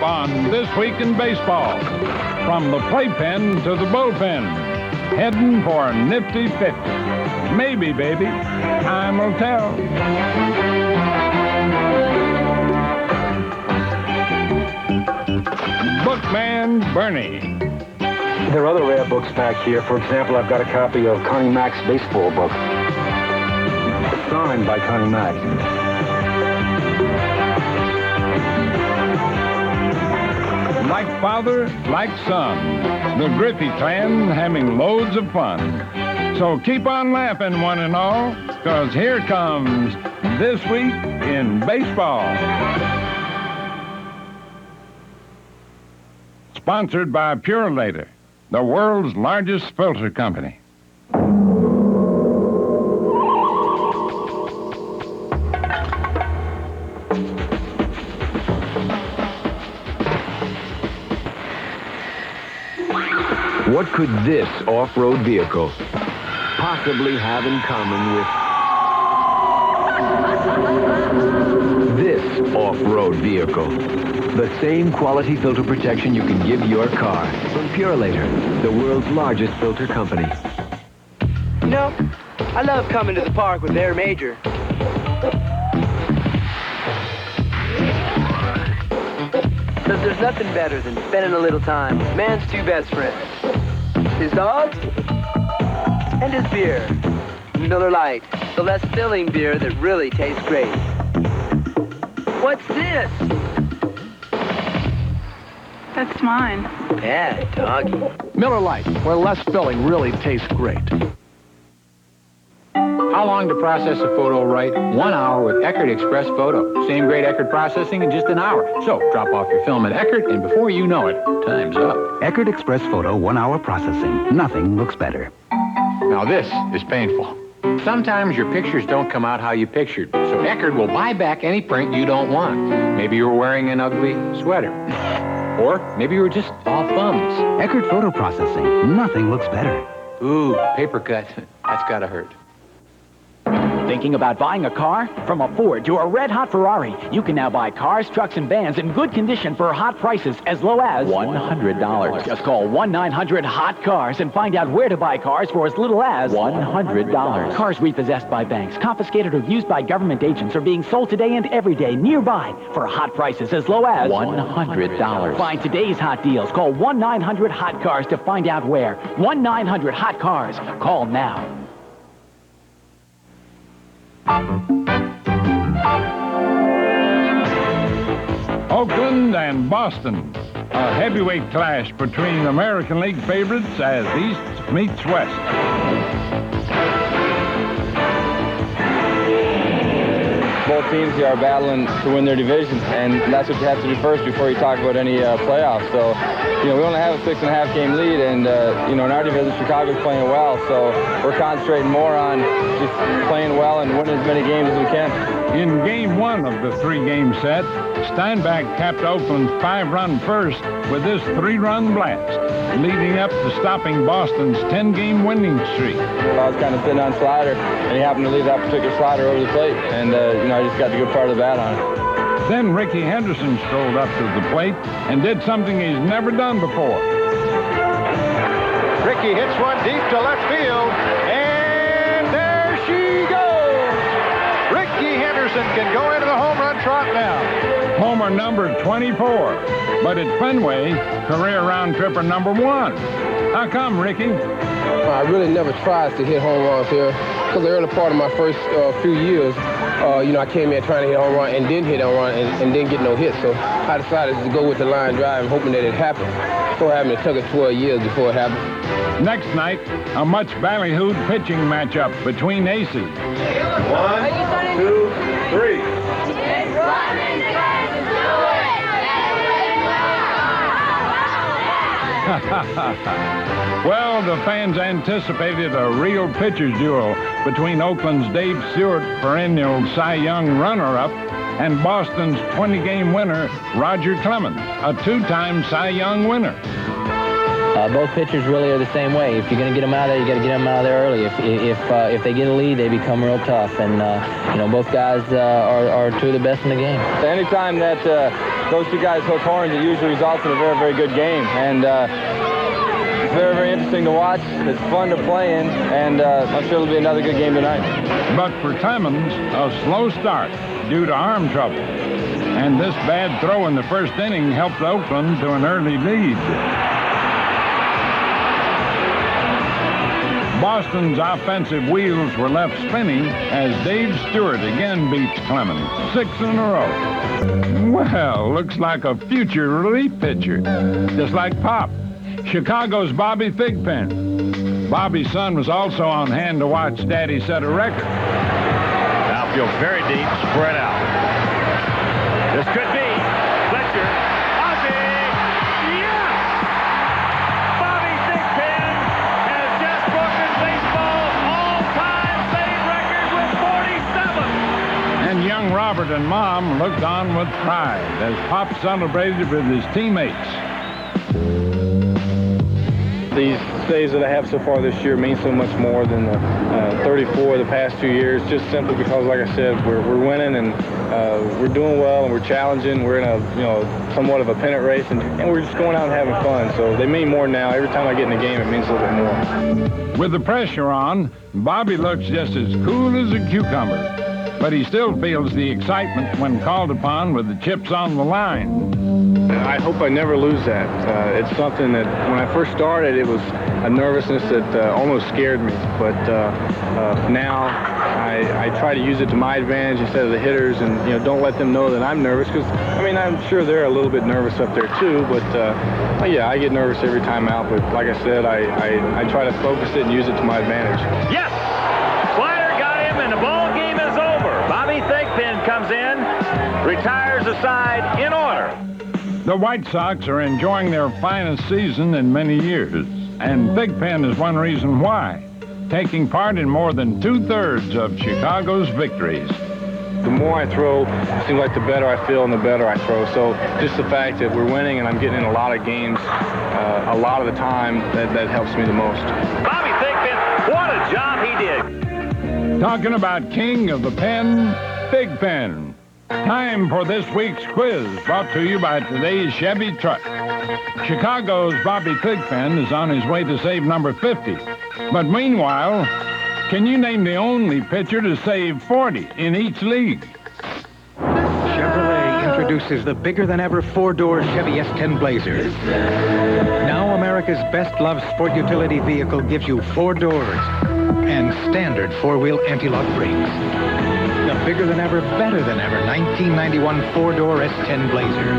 on This Week in Baseball. From the playpen to the bullpen, heading for nifty 50. Maybe, baby, time will tell. Bookman Bernie. There are other rare books back here. For example, I've got a copy of Connie Mack's baseball book. Signed by Connie Mack. Like father, like son, the Griffey clan having loads of fun. So keep on laughing, one and all, because here comes This Week in Baseball. Sponsored by Purolator, the world's largest filter company. What could this off-road vehicle possibly have in common with this off-road vehicle? The same quality filter protection you can give your car from Purolator, the world's largest filter company. You know, I love coming to the park with Air Major. Because there's nothing better than spending a little time with man's two best friends. His dogs and his beer. Miller Lite, the less filling beer that really tastes great. What's this? That's mine. Bad doggy. Miller Lite, where less filling really tastes great. How long to process a photo right? 1 hour with Eckert Express Photo. Same great Eckert processing in just an hour. So drop off your film at Eckert, and before you know it, time's up. Eckert Express Photo, 1 hour processing. Nothing looks better. Now this is painful. Sometimes your pictures don't come out how you pictured, so Eckert will buy back any print you don't want. Maybe you were wearing an ugly sweater. Or maybe you were just all thumbs. Eckert Photo Processing. Nothing looks better. Ooh, paper cut. That's gotta hurt. Thinking about buying a car? From a Ford to a red-hot Ferrari, you can now buy cars, trucks, and vans in good condition for hot prices as low as $100. Just call 1-900-HOT-CARS and find out where to buy cars for as little as $100. Cars repossessed by banks, confiscated or used by government agents are being sold today and every day nearby for hot prices as low as $100. Find today's hot deals. Call 1-900-HOT-CARS to find out where. 1-900-HOT-CARS. Call now. Oakland and Boston, a heavyweight clash between American League favorites as East meets West. Both teams here are battling to win their divisions, and that's what you have to do first before you talk about any playoffs. So, we only have a 6.5 game lead, and, in our division, Chicago's playing well, so we're concentrating more on just playing well and winning as many games as we can. In Game 1 of the 3-game set, Steinbach capped Oakland's 5-run first with this 3-run blast, leading up to stopping Boston's 10-game winning streak. I was kind of sitting on slider, and he happened to leave that particular slider over the plate, and, I just got the good part of the bat on it. Then Ricky Henderson strolled up to the plate and did something he's never done before. Ricky hits one deep to left field, and there she goes! Ricky Henderson can go into the home run trot now. Homer number 24, but at Fenway, career round tripper number 1. How come, Ricky? I really never tried to hit home runs here because the early part of my first few years, I came in trying to hit home run and didn't hit home run and didn't get no hits. So I decided to go with the line drive, hoping that it happened. So it took it 12 years before it happened. Next night, a much ballyhooed pitching matchup between aces. 1, 2, 3. Well, the fans anticipated a real pitcher's duel between Oakland's Dave Stewart, perennial Cy Young runner-up, and Boston's 20-game winner, Roger Clemens, a 2-time Cy Young winner. Both pitchers really are the same way. If you're going to get them out of there, you got to get them out of there early. If they get a lead, they become real tough. And you know, both guys are two of the best in the game. Anytime that those two guys hook horns, it usually results in a very, very good game. And it's very, very interesting to watch. It's fun to play in, and I'm sure it'll be another good game tonight. But for Timmons, a slow start due to arm trouble. And this bad throw in the first inning helped Oakland to an early lead. Boston's offensive wheels were left spinning as Dave Stewart again beats Clemens 6 in a row. Well, looks like a future relief pitcher, just like Pop, Chicago's Bobby Thigpen. Bobby's son was also on hand to watch Daddy set a record. Outfield very deep, spread out. This could be Fletcher. Ozzie! Yes! Bobby Thigpen has just broken baseball's all-time save record with 47. And young Robert and Mom looked on with pride as Pop celebrated with his teammates. These saves that I have so far this year mean so much more than the 34 the past 2 years, just simply because, like I said, we're winning and we're doing well and we're challenging. We're in a somewhat of a pennant race, and we're just going out and having fun. So they mean more now. Every time I get in the game, it means a little bit more. With the pressure on, Bobby looks just as cool as a cucumber, but he still feels the excitement when called upon with the chips on the line. I hope I never lose that. It's something that when I first started, it was a nervousness that almost scared me. But now I try to use it to my advantage instead of the hitters, and don't let them know that I'm nervous. Because I mean, I'm sure they're a little bit nervous up there too. But yeah, I get nervous every time out. But like I said, I try to focus it and use it to my advantage. Yes! Slider got him, and the ball game is over. Bobby Thigpen comes in, retires the side in order. The White Sox are enjoying their finest season in many years, and Thigpen is one reason why, taking part in more than 2/3 of Chicago's victories. The more I throw, it seems like the better I feel and the better I throw. So just the fact that we're winning and I'm getting in a lot of games a lot of the time, that helps me the most. Bobby Thigpen, what a job he did. Talking about king of the pen, Thigpen. Time for this week's quiz, brought to you by today's Chevy truck. Chicago's Bobby Thigpen is on his way to save number 50. But meanwhile, can you name the only pitcher to save 40 in each league? Chevrolet introduces the bigger-than-ever four-door Chevy S10 Blazer. Now America's best-loved sport utility vehicle gives you 4 doors and standard 4-wheel anti-lock brakes. The bigger-than-ever, better-than-ever 1991 four-door S10 Blazer.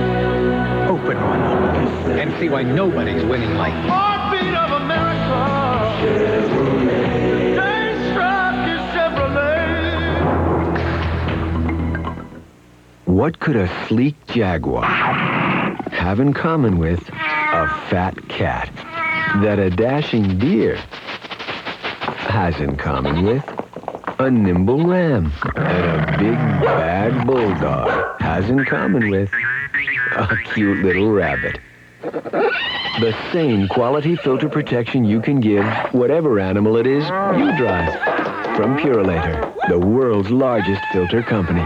Open one and see why nobody's winning like you. Heartbeat of America. Chevrolet. Day-struck is Chevrolet. What could a sleek Jaguar have in common with a fat cat that a dashing deer has in common with a nimble ram and a big bad bulldog has in common with a cute little rabbit? The same quality filter protection you can give whatever animal it is you drive. From Purolator, the world's largest filter company.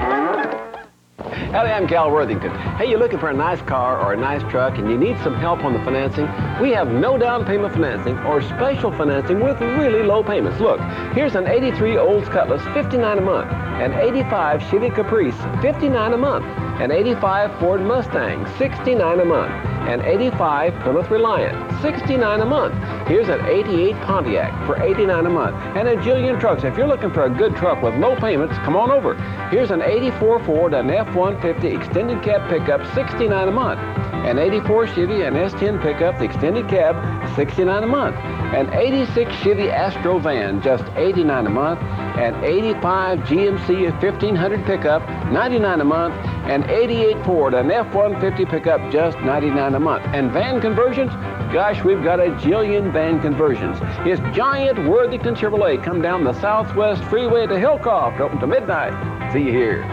Howdy, I'm Cal Worthington. Hey, you're looking for a nice car or a nice truck and you need some help on the financing? We have no down payment financing or special financing with really low payments. Look, here's an 83 Olds Cutlass, $59 a month. An 85 Chevy Caprice, $59 a month. An 85 Ford Mustang, $69 a month. An 85 Plymouth Reliant, $69 a month. Here's an 88 Pontiac for $89 a month. And a jillion trucks. If you're looking for a good truck with low payments, come on over. Here's an 84 Ford and F-150 extended cab pickup, $69 a month. An 84 Chevy and S10 pickup, the extended cab, $69 a month. An 86 Chevy Astro van, just $89 a month. An 85 GMC 1500 pickup, $99 a month. An 88 Ford and F-150 pickup, just $99 a month. And van conversions? Gosh, we've got a jillion van conversions. It's Giant Worthington Chevrolet. Come down the Southwest Freeway to Hillcroft, open to midnight. See you here.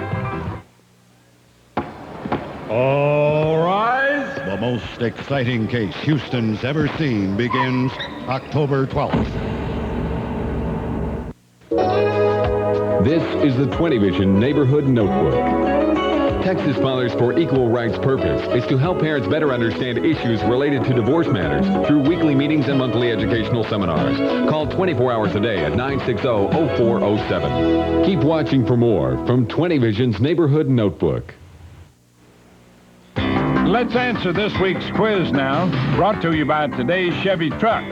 All rise. The The most exciting case Houston's ever seen begins October 12th. This is the 20 Vision Neighborhood Notebook. Texas Fathers for Equal Rights purpose is to help parents better understand issues related to divorce matters through weekly meetings and monthly educational seminars. Call 24 hours a day at 960-0407. Keep watching for more from 20 Vision's Neighborhood Notebook. Let's answer this week's quiz now, brought to you by today's Chevy truck.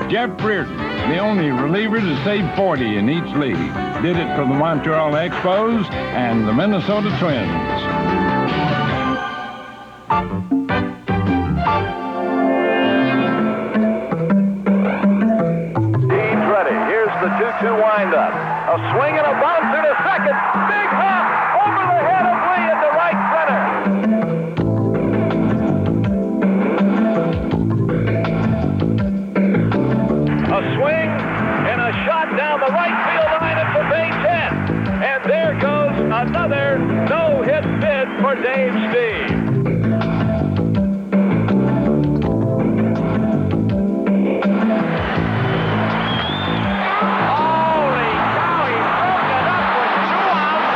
Jeff Reardon, the only reliever to save 40 in each league, did it for the Montreal Expos and the Minnesota Twins. He's ready. Here's the 2-2 windup. A swing and a bouncer to second. Big hop over the head of Lee into right center. A swing and a shot down the right field line at the base hit. And there goes another no-hit bid for Dave Steve. Holy cow, he broke it up with 2 outs.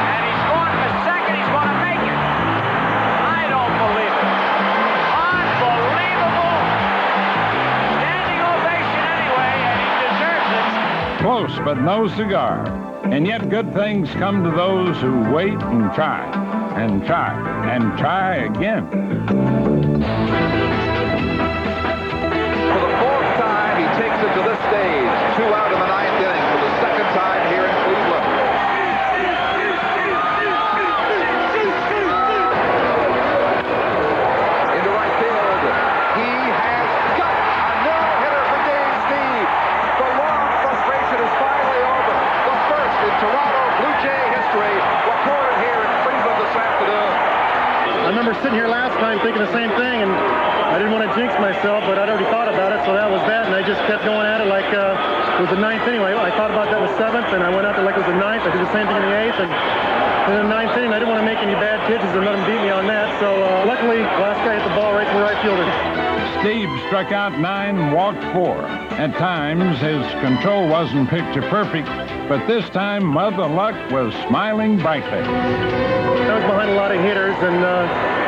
And he's going to second. He's going to make it. I don't believe it. Unbelievable. Standing ovation anyway, and he deserves it. Close, but no cigar. And yet good things come to those who wait and try, and try, and try again. For the 4th time, he takes it to this stage. 2 out in the 9th inning for the 2nd time here in Cleveland. Into right field. He has got a no-hitter for Dave Steve. The long frustration is finally over. The first in Toronto Blue Jay history recorded here in Cleveland this afternoon. I remember sitting here last time thinking the same thing, and I didn't want to jinx myself, but I'd already thought about it, so that was that, and I just kept going at it like it was the 9th inning. I thought about that in the 7th, and I went out there like it was the 9th. I did the same thing in the 8th, and in the 9th inning, I didn't want to make any bad pitches and let them beat me on that, so luckily, last guy hit the ball right to the right fielder. Steve struck out 9, walked 4. At times, his control wasn't picture perfect, but this time, Mother Luck was smiling brightly. I was behind a lot of hitters, and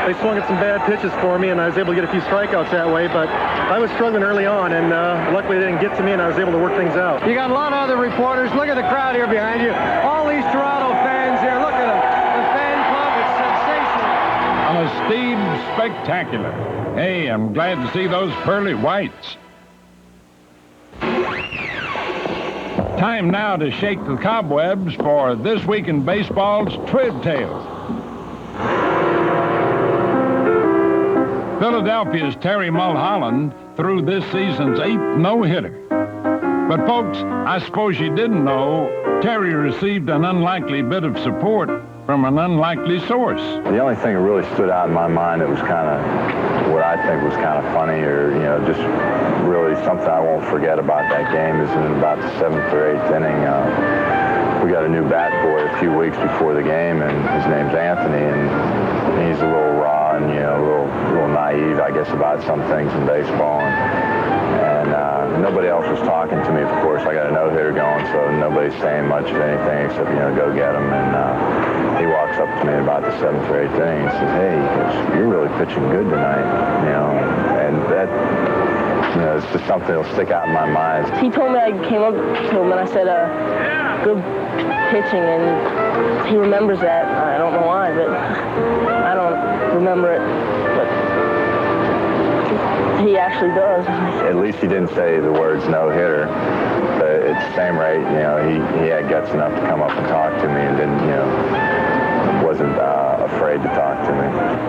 they swung at some bad pitches for me, and I was able to get a few strikeouts that way, but I was struggling early on, and luckily they didn't get to me, and I was able to work things out. You got a lot of other reporters. Look at the crowd here behind you. All these Toronto fans here. Look at them. The fan club is sensational. A Steve spectacular. Hey, I'm glad to see those pearly whites. Time now to shake the cobwebs for This Week in Baseball's Twid Tales. Philadelphia's Terry Mulholland threw this season's 8th no-hitter. But folks, I suppose you didn't know, Terry received an unlikely bit of support from an unlikely source. The only thing that really stood out in my mind that was kind of what I think was kind of funny, or, just really something I won't forget about that game is in about the 7th or 8th inning, we got a new bat boy a few weeks before the game, and his name's Anthony, and he's a little raw and, a little naive, I guess, about some things in baseball. And nobody else was talking to me, of course. I got a no-hitter going, so nobody's saying much of anything except, go get him. And he walks up to me about the 7th or 8th inning and says, hey, you're really pitching good tonight, and that, it's just something that'll stick out in my mind. He told me, I came up to him and I said, good pitching, and he remembers that. I don't know why, but I don't remember it, but he actually does. At least he didn't say the words no-hitter, but at the same rate, he had guts enough to come up and talk to me and didn't, wasn't afraid to talk to me.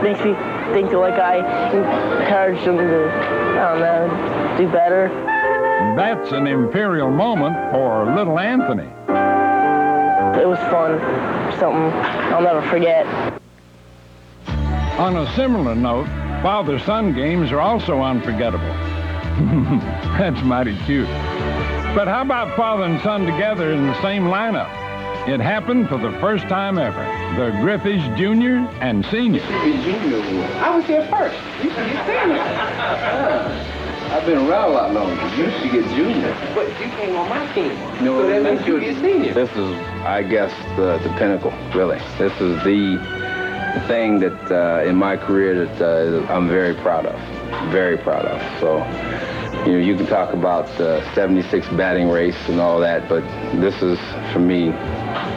Makes me think like I encouraged him to, do better. That's an imperial moment for little Anthony. It was fun, something I'll never forget. On a similar note, father-son games are also unforgettable. That's mighty cute. But how about father and son together in the same lineup? It happened for the first time ever. The Griffey's Junior and Senior. I was there first. You should get senior. I've been around a lot longer. You should get junior. But you came on my team. No, so that means you get senior. This is, I guess, the pinnacle, really. This is the thing that in my career that I'm very proud of. Very proud of. So, you know, you can talk about the 76 batting race and all that, but this is, for me,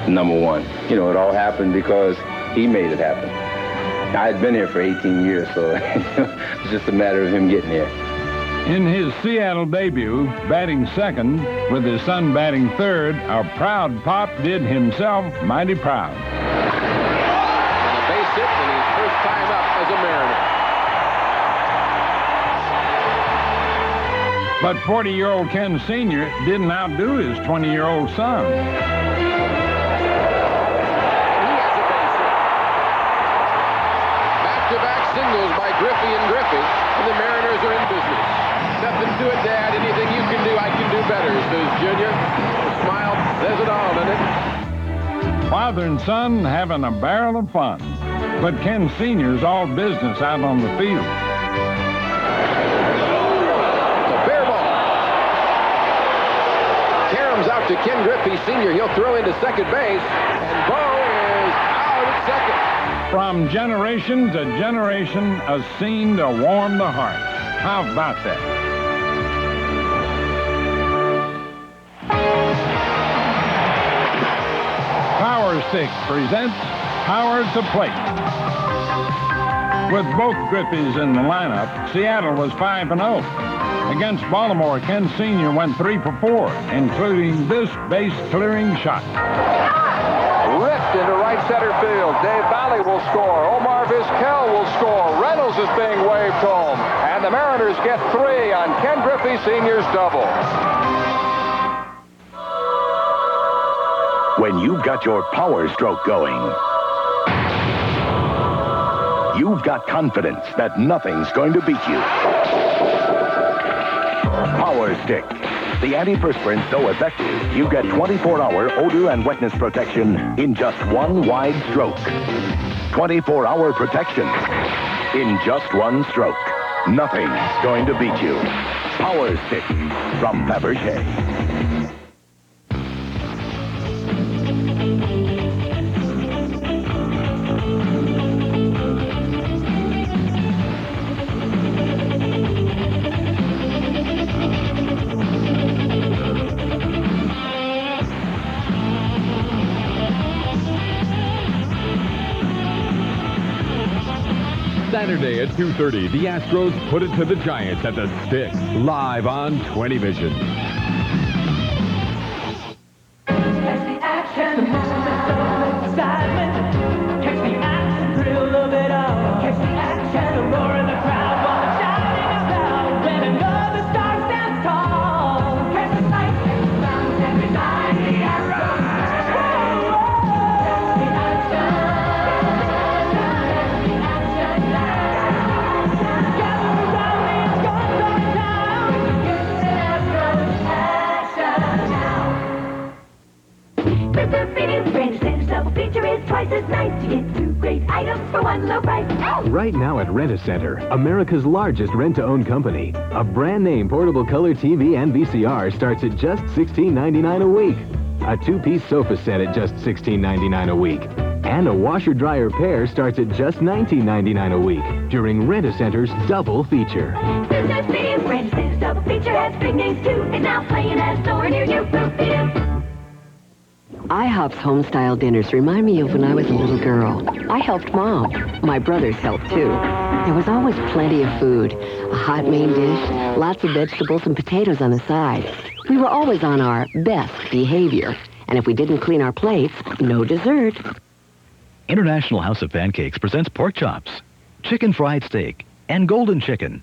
number one. You know, it all happened because he made it happen. I had been here for 18 years, so it's just a matter of him getting here. In his Seattle debut, batting second, with his son batting third, our proud Pop did himself mighty proud. And a base hit and his first time up as a Mariner. But 40-year-old Ken Sr. didn't outdo his 20-year-old son. He has a base hit. Back-to-back singles by Griffey and Griffey, and the Mariners are in business. Nothing to it, Dad. Anything you can do, I can do better, says Junior. The smile says it all, doesn't it? Father and son having a barrel of fun. But Ken Sr.'s all business out on the field. It's a fair ball. Karam's out to Ken Griffey Sr. He'll throw into second base, and Bo is out at second. From generation to generation, a scene to warm the heart. How about that? Power Stick presents Power to Plate. With both Griffeys in the lineup, Seattle was 5-0. Against Baltimore, Ken Sr. went 3 for 4, including this base-clearing shot. Ripped into right center field. Dave Valley will score. Omar Vizquel will score. Reynolds is being waved home. And the Mariners get 3 on Ken Griffey Sr.'s double. When you've got your power stroke going, you've got confidence that nothing's going to beat you. Power Stick. The antiperspirant so effective, you get 24-hour odor and wetness protection in just one wide stroke. 24-hour protection in just one stroke. Nothing's going to beat you. Power Stick from Fabergé. Saturday at 2:30, the Astros put it to the Giants at the Stick, live on 20 Vision. Right now at Rent-A-Center, America's largest rent-to-own company, a brand-name portable color TV and VCR starts at just $16.99 a week. A 2-piece sofa set at just $16.99 a week. And a washer-dryer pair starts at just $19.99 a week during Rent-A-Center's Double Feature. Rent-A-Center's Double Feature has big names too, and now playing at a store near you. IHOP's home-style dinners remind me of when I was a little girl. I helped Mom. My brothers helped, too. There was always plenty of food. A hot main dish, lots of vegetables and potatoes on the side. We were always on our best behavior. And if we didn't clean our plates, no dessert. International House of Pancakes presents pork chops, chicken fried steak, and golden chicken.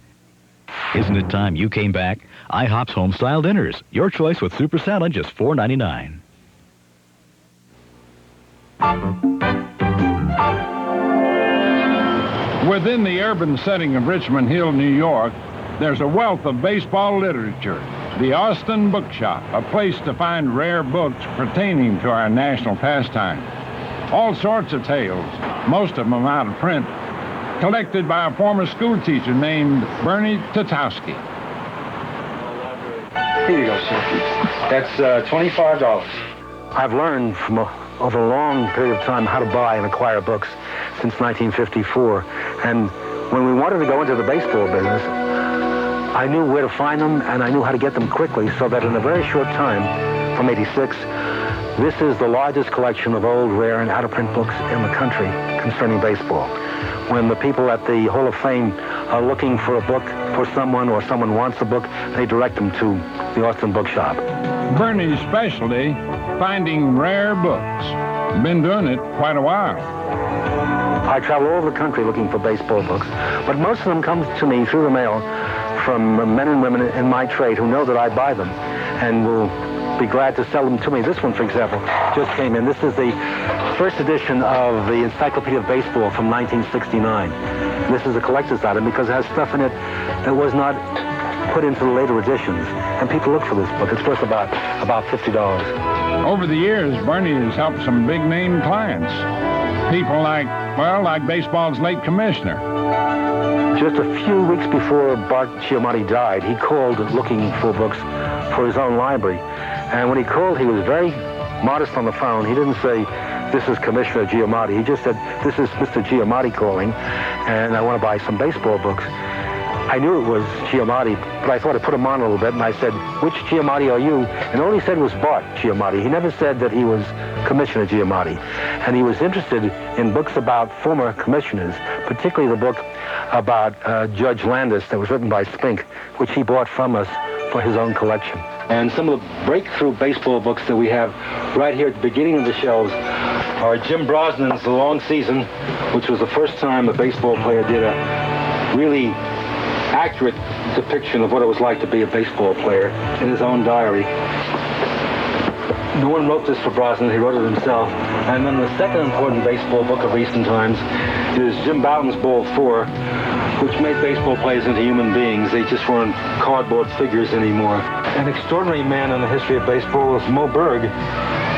Isn't it time you came back? IHOP's home-style dinners. Your choice with super salad, just $4.99. Within the urban setting of Richmond Hill, New York, there's a wealth of baseball literature. the Austin Bookshop, a place to find rare books pertaining to our national pastime. All sorts of tales, most of them out of print, collected by a former school teacher named Bernie Tatowski. Here you go, sir. That's $25. I've learned from over a long period of time how to buy and acquire books since 1954. And when we wanted to go into the baseball business, I knew where to find them and I knew how to get them quickly, so that in a very short time, from '86, this is the largest collection of old, rare, and out-of-print books in the country concerning baseball. When the people at the Hall of Fame are looking for a book for someone or someone wants a book, they direct them to the Austin Bookshop. Bernie's specialty, finding rare books. Been doing it quite a while. I travel all over the country looking for baseball books, but most of them come to me through the mail from men and women in my trade who know that I buy them and will be glad to sell them to me. This one, for example, just came in. This is the first edition of the Encyclopedia of Baseball from 1969. This is a collector's item because it has stuff in it that was not put into the later editions, and people look for this book. It's worth about $50. Over the years, Bernie has helped some big-name clients. People like baseball's late commissioner. Just a few weeks before Bart Giamatti died, he called looking for books for his own library. And when he called, he was very modest on the phone. He didn't say, "This is Commissioner Giamatti." He just said, "This is Mr. Giamatti calling, and I want to buy some baseball books." I knew it was Giamatti, but I thought I'd put him on a little bit, and I said, "Which Giamatti are you?" And all he said was Bart Giamatti. He never said that he was Commissioner Giamatti. And he was interested in books about former commissioners, particularly the book about Judge Landis that was written by Spink, which he bought from us for his own collection. And some of the breakthrough baseball books that we have right here at the beginning of the shelves are Jim Brosnan's The Long Season, which was the first time a baseball player did a really accurate depiction of what it was like to be a baseball player in his own diary. No one wrote this for Brosnan, he wrote it himself. And then the second important baseball book of recent times is Jim Bouton's Ball 4, which made baseball players into human beings. They just weren't cardboard figures anymore. An extraordinary man in the history of baseball was Moe Berg,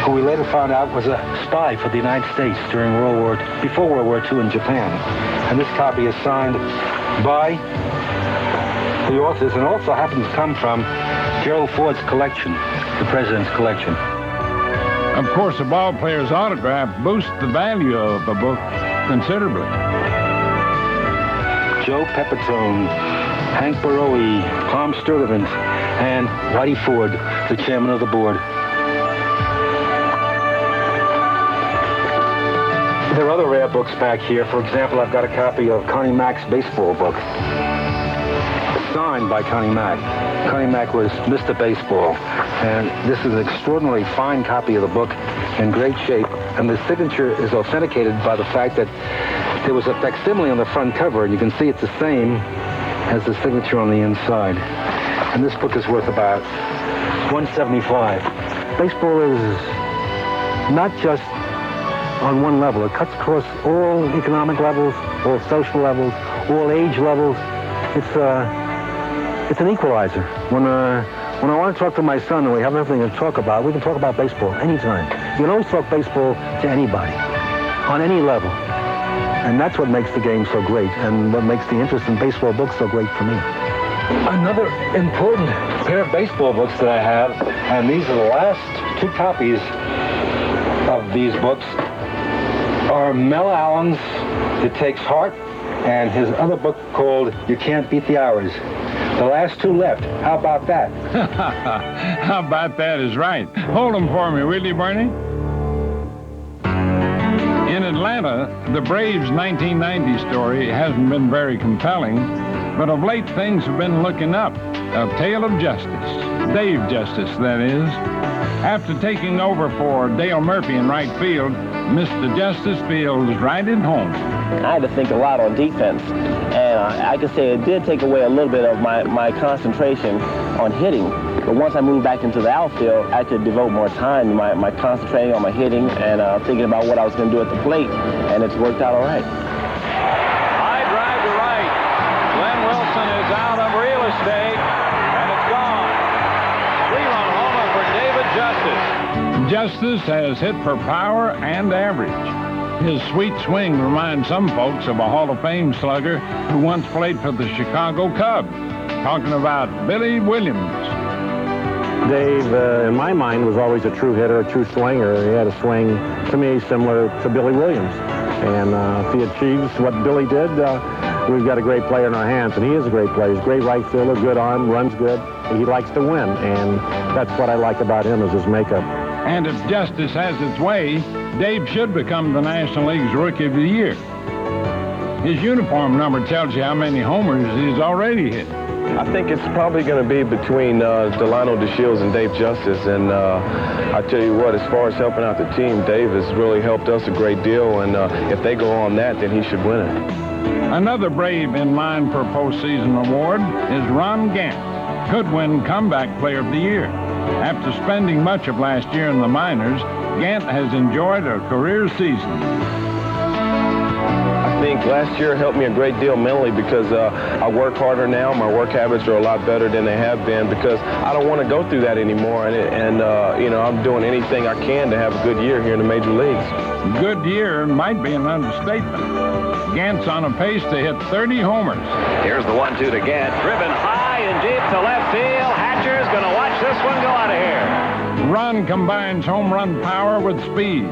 who we later found out was a spy for the United States before World War II in Japan. And this copy is signed by the authors and also happens to come from Gerald Ford's collection, the President's collection. Of course, a ball player's autograph boosts the value of a book considerably. Joe Pepitone, Hank Baroe, Tom Sturtevant, and Whitey Ford, the chairman of the board. There are other rare books back here. For example, I've got a copy of Connie Mack's baseball book, signed by Connie Mack. Connie Mack was Mr. Baseball, and this is an extraordinarily fine copy of the book in great shape, and the signature is authenticated by the fact that there was a facsimile on the front cover, and you can see it's the same as the signature on the inside. And this book is worth about $175. Baseball is not just on one level. It cuts across all economic levels, all social levels, all age levels. It's an equalizer. When I want to talk to my son and we have nothing to talk about, we can talk about baseball anytime. You can always talk baseball to anybody, on any level. And that's what makes the game so great, and what makes the interest in baseball books so great for me. Another important pair of baseball books that I have, and these are the last two copies of these books, are Mel Allen's It Takes Heart and his other book called You Can't Beat the Hours. The last two left. How about that? How about that is right. Hold them for me, will you, Bernie? In Atlanta, the Braves' 1990 story hasn't been very compelling, but of late things have been looking up. A tale of justice. Dave Justice, that is. After taking over for Dale Murphy in right field, Mr. Justice feels right at home. I had to think a lot on defense, and I could say it did take away a little bit of my concentration on hitting. But once I moved back into the outfield, I could devote more time to my concentrating on my hitting and thinking about what I was going to do at the plate, and it's worked out all right. High drive to right. Glenn Wilson is out of real estate, and it's gone. Justice has hit for power and average. His sweet swing reminds some folks of a Hall of Fame slugger who once played for the Chicago Cubs. Talking about Billy Williams. Dave, in my mind, was always a true hitter, a true swinger. He had a swing, to me, similar to Billy Williams. And if he achieves what Billy did, we've got a great player in our hands. And he is a great player. He's a great right fielder, good arm, runs good. He likes to win. And that's what I like about him, is his makeup. And if Justice has its way, Dave should become the National League's Rookie of the Year. His uniform number tells you how many homers he's already hit. I think it's probably going to be between Delano DeShields and Dave Justice. And I tell you what, as far as helping out the team, Dave has really helped us a great deal. And if they go on that, then he should win it. Another Brave in line for a postseason award is Ron Gant. Could win Comeback Player of the Year. After spending much of last year in the minors, Gant has enjoyed a career season. I think last year helped me a great deal mentally because I work harder now. My work habits are a lot better than they have been because I don't want to go through that anymore. And you know, I'm doing anything I can to have a good year here in the major leagues. Good year might be an understatement. Gant's on a pace to hit 30 homers. Here's the 1-2 to Gant. Driven high and deep to left field. Hatcher's going to watch this one go out of here. Ron combines home run power with speed.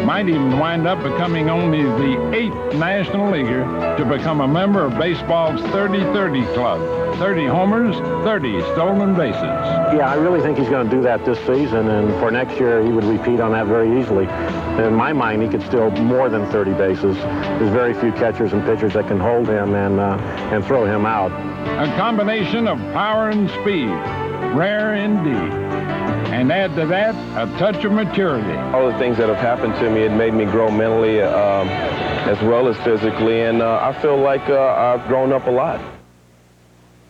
Might even wind up becoming only the 8th National Leaguer to become a member of baseball's 30-30 club. 30 homers, 30 stolen bases. Yeah, I really think he's going to do that this season, and for next year he would repeat on that very easily. In my mind, he could steal more than 30 bases. There's very few catchers and pitchers that can hold him and throw him out. A combination of power and speed. Rare indeed. And add to that, a touch of maturity. All the things that have happened to me, it made me grow mentally as well as physically, and I feel like I've grown up a lot.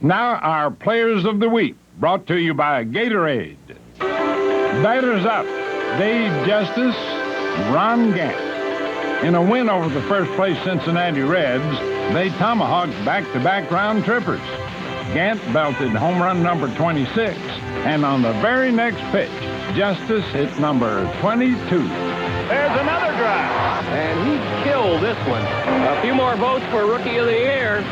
Now, our Players of the Week, brought to you by Gatorade. Batters up, Dave Justice, Ron Gant. In a win over the first-place Cincinnati Reds, they tomahawked back-to-back round trippers. Gant belted home run number 26, and on the very next pitch, Justice hit number 22. There's another drive. And he killed this one. A few more votes for Rookie of the Year.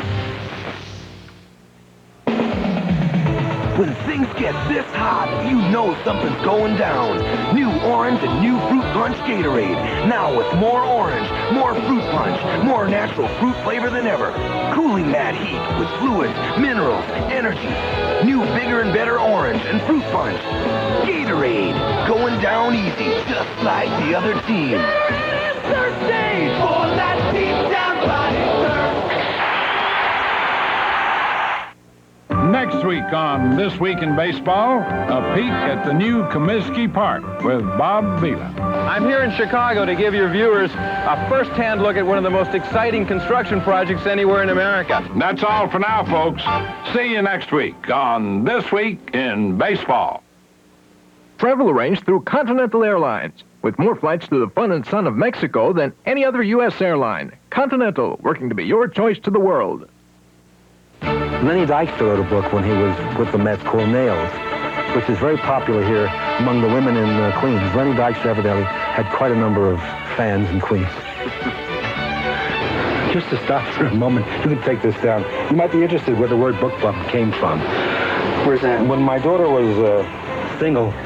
When things get this hot, you know something's going down. New orange and new fruit punch Gatorade. Now with more orange, more fruit punch, more natural fruit flavor than ever. Cooling that heat with fluids, minerals, energy. New bigger and better orange and fruit punch. Gatorade. Going down easy, just like the other team. It's Thursday for that deep down body surf. Next week on This Week in Baseball, a peek at the new Comiskey Park with Bob Vila. I'm here in Chicago to give your viewers a first-hand look at one of the most exciting construction projects anywhere in America. That's all for now, folks. See you next week on This Week in Baseball. Travel arranged through Continental Airlines, with more flights to the fun and sun of Mexico than any other U.S. airline. Continental, working to be your choice to the world. Lenny Dykstra wrote a book when he was with the Mets called Nails, which is very popular here among the women in Queens. Lenny Dykstra evidently had quite a number of fans in Queens. Just to stop for a moment, you can take this down. You might be interested where the word book bump came from. Where's that? When my daughter was single,